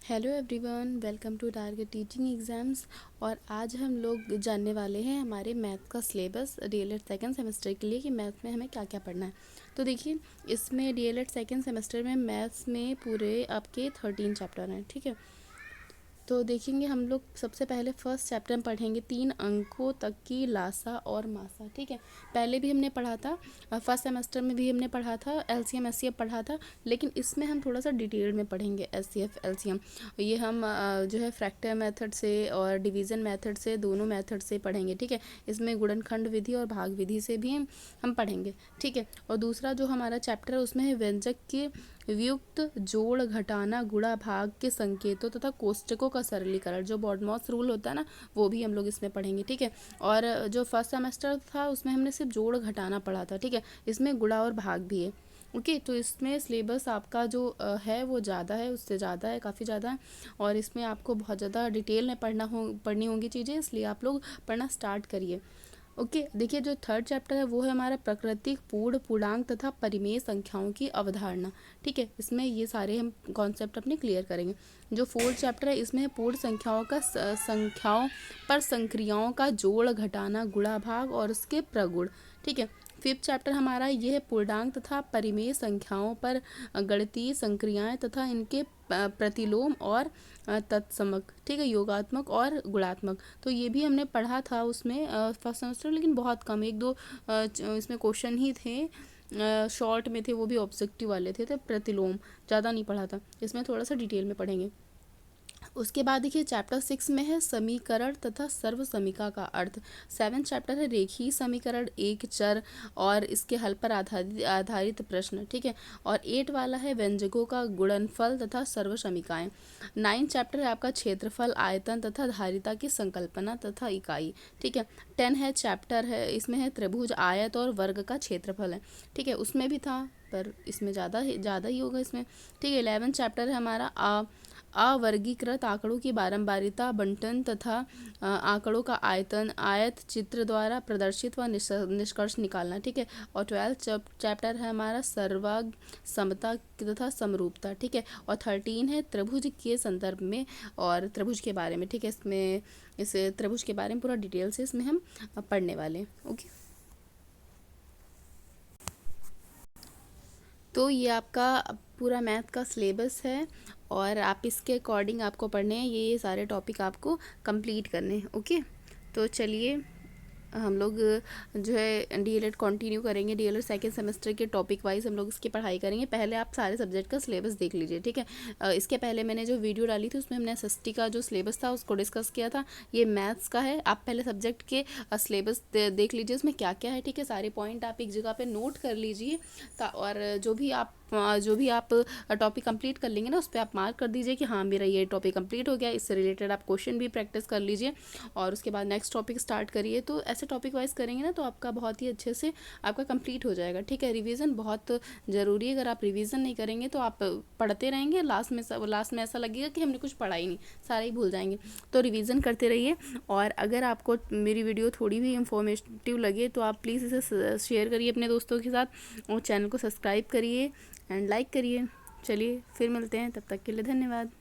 Hello everyone, welcome to target teaching exams. और आज हम लोग जानने वाले हैं हमारे मैथ का सिलेबस डीएलएड सेकंड सेमेस्टर के लिए कि मैथ में हमें क्या क्या पढ़ना है। तो देखिए, इसमें डीएलएड सेकंड सेमेस्टर में मैथ्स में पूरे आपके 13 चैप्टर हैं। ठीक है, तो देखेंगे हम लोग सबसे पहले फर्स्ट चैप्टर में पढ़ेंगे 3 अंकों तक की लासा और मासा। ठीक है, पहले भी हमने पढ़ा था, फर्स्ट सेमेस्टर में भी हमने पढ़ा था, एलसीएम एचसीएफ पढ़ा था, लेकिन इसमें हम थोड़ा सा डिटेल में पढ़ेंगे एचसीएफ एलसीएम। ये हम जो है फ्रैक्टर मेथड से और डिवीज़न मेथड से, दोनों मेथड से पढ़ेंगे। ठीक है, इसमें गुणनखंड विधि और भाग विधि से भी हम पढ़ेंगे। ठीक है, और दूसरा जो हमारा चैप्टर है उसमें है व्यंजक के व्युक्त, जोड़, घटाना, गुणा, भाग के संकेतों तथा कोष्टकों का सरलीकरण, जो बॉडमॉस रूल होता है ना, वो भी हम लोग इसमें पढ़ेंगे। ठीक है, और जो फर्स्ट सेमेस्टर था उसमें हमने सिर्फ जोड़ घटाना पढ़ा था। ठीक है, इसमें गुणा और भाग भी है। ओके, तो इसमें सिलेबस आपका जो है वो ज़्यादा है, उससे ज़्यादा है, काफ़ी ज़्यादा है, और इसमें आपको बहुत ज़्यादा डिटेल में पढ़नी होंगी चीज़ें, इसलिए आप लोग पढ़ना स्टार्ट करिए। ओके, देखिए जो थर्ड चैप्टर है वो है हमारा प्राकृतिक, पूर्ण, पूर्णांक तथा परिमेय संख्याओं की अवधारणा। ठीक है, इसमें ये सारे हम कॉन्सेप्ट अपने क्लियर करेंगे। जो फोर्थ चैप्टर है इसमें है पूर्ण संख्याओं का संख्याओं पर संक्रियाओं का जोड़, घटाना, गुणा, भाग और उसके प्रगुण। ठीक है, फिफ्थ चैप्टर हमारा ये है पूर्णांक तथा परिमेय संख्याओं पर गणितीय संक्रियाएं तथा इनके प्रतिलोम और तत्समक। ठीक है, योगात्मक और गुणात्मक। तो ये भी हमने पढ़ा था उसमें फर्स्ट सेमेस्टर, लेकिन बहुत कम, एक दो इसमें क्वेश्चन ही थे, शॉर्ट में थे, वो भी ऑब्जेक्टिव वाले थे, तो प्रतिलोम ज़्यादा नहीं पढ़ा था। इसमें थोड़ा सा डिटेल में पढ़ेंगे। उसके बाद देखिए चैप्टर 6 में है समीकरण तथा सर्व समीका का अर्थ। सेवन चैप्टर है रेखीय समीकरण, एक चर और इसके हल पर आधारित प्रश्न। ठीक है, और 8 वाला है व्यंजकों का गुणनफल तथा सर्व समीकाएं। 9 चैप्टर है आपका क्षेत्रफल, आयतन तथा धारिता की संकल्पना तथा इकाई। ठीक है, 10 है चैप्टर है, इसमें है त्रिभुज, आयत और वर्ग का क्षेत्रफल है। ठीक है, उसमें भी था पर इसमें ज़्यादा ही होगा इसमें। ठीक है, 11 चैप्टर है हमारा अवर्गीकृत आंकड़ों की बारंबारिता, बंटन तथा आंकड़ों का आयतन, आयत चित्र द्वारा प्रदर्शित व निष्कर्ष निकालना। ठीक है, और 12 चैप्टर है हमारा सर्वांग समता तथा समरूपता। ठीक है, और 13 है त्रिभुज के संदर्भ में और त्रिभुज के बारे में। ठीक है, इसमें इस त्रिभुज के बारे में पूरा डिटेल से इसमें हम पढ़ने वाले हैं। ओके, तो ये आपका पूरा मैथ का सिलेबस है और आप इसके अकॉर्डिंग आपको पढ़ने हैं, ये सारे टॉपिक आपको कंप्लीट करने हैं। ओके, तो चलिए हम लोग जो है डीएलएड कंटिन्यू करेंगे। डीएलएड सेकेंड सेमेस्टर के टॉपिक वाइज हम लोग इसकी पढ़ाई करेंगे। पहले आप सारे सब्जेक्ट का सिलेबस देख लीजिए। ठीक है, इसके पहले मैंने जो वीडियो डाली थी उसमें हमने एसएसटी का जो सिलेबस था उसको डिस्कस किया था। ये मैथ्स का है, आप पहले सब्जेक्ट के सिलेबस देख लीजिए उसमें क्या क्या है। ठीक है, सारे पॉइंट आप एक जगह पे नोट कर लीजिए और जो भी आप टॉपिक कंप्लीट कर लेंगे ना उस पर आप मार्क कर दीजिए कि हाँ मेरा ये टॉपिक कंप्लीट हो गया। इससे रिलेटेड आप क्वेश्चन भी प्रैक्टिस कर लीजिए और उसके बाद नेक्स्ट टॉपिक स्टार्ट करिए। तो ऐसे टॉपिक वाइज करेंगे ना तो आपका बहुत ही अच्छे से आपका कंप्लीट हो जाएगा। ठीक है, रिवीजन बहुत ज़रूरी है। अगर आप रिवीजन नहीं करेंगे तो आप पढ़ते रहेंगे, लास्ट में ऐसा लगेगा कि हमने कुछ पढ़ा ही नहीं, सारा ही भूल जाएंगे। तो रिवीजन करते रहिए और अगर आपको मेरी वीडियो थोड़ी भी इंफॉर्मेटिव लगे तो आप प्लीज़ इसे शेयर करिए अपने दोस्तों के साथ और चैनल को सब्सक्राइब करिए एंड लाइक करिए। चलिए फिर मिलते हैं, तब तक के लिए धन्यवाद।